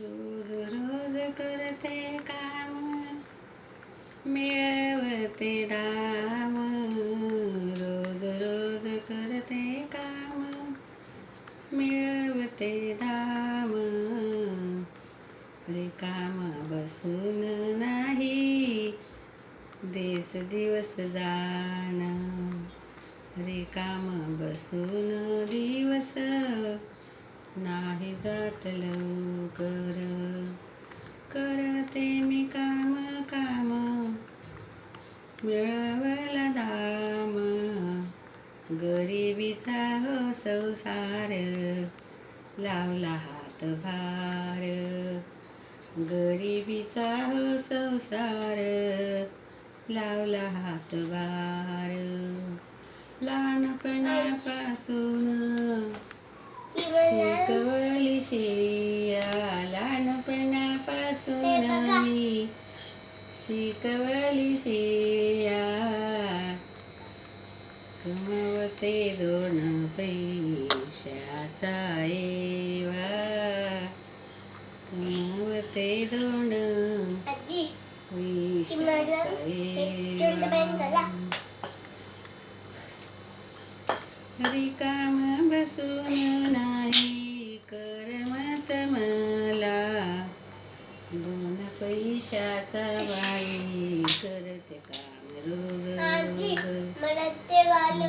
रोज रोज करते काम मिळवते दाम. रोज रोज करते काम मिळवते दाम. रिकाम बसून नाही दिवस जाण. रिकाम बसून दिवस नाही जात लवकर. करते मी काम काम मिळवला दाम. गरिबीचा हो संसार लावला हातभार. गरिबीचा हो संसार लावला हातभार. लहानपणापासून शिकवली शिया. लहानपणापासून मी शिकवली शिया. कमवते 2 पैशाचा एवा. कमवते 2 पैशाचा एवा. रिकाम बसून नाही करमत मला. 2 पैशाचा बाई करते काम रोज रोज.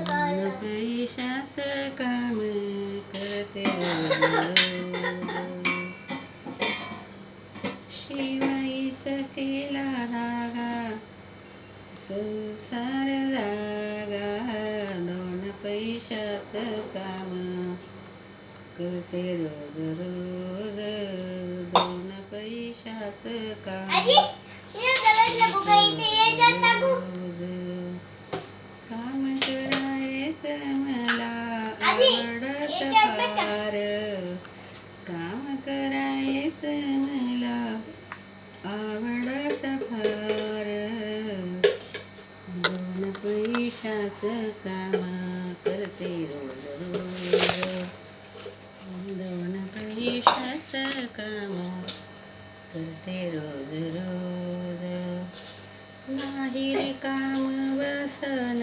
2 पैशाचं काम करते रोज रोज. शिवाईचा केला धागा संसार जागा. 2 पैशाचं काम करते रोज रोज. 2 पैशाचं काम रोज. काम करायचं मला आवडत फार. काम करायचं मला आवडत फार. 2 पैशाचं काम करते रोज रोज. 2 पैशाचं काम करते रोज रोज. नाही रिकाम बसन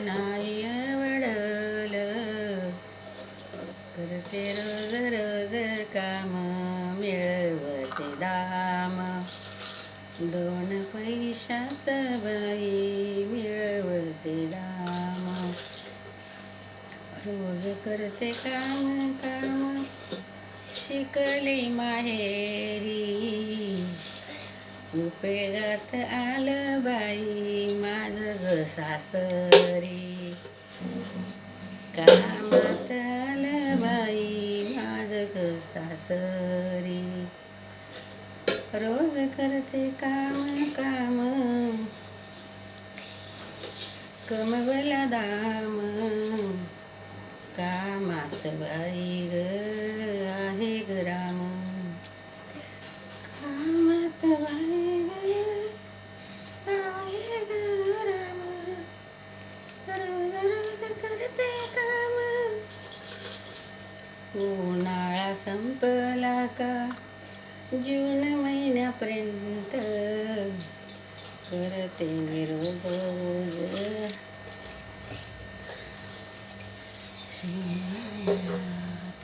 नाही आवडलं. करते रोज रोज काम मिळवते दाम. 2 पैशाचं बाई मिळवते दाम. रोज करते काम काम शिकले माहेरी. उपयोगात आलं बाई माझं ग सासरी. कामात आलं बाई माझं ग सासरी. रोज करते काम काम कमवला दाम. कामात बाई ग आहे ग्राम. कामात बाई ग आहे ग्राम. रोज रोज करते काम. उन्हाळा संपला का जून महिन्यापर्यंत करते मी रोज रोज शेतात.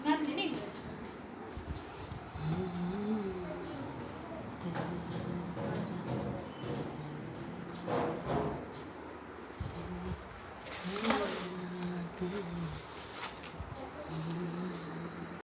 घातली नाही.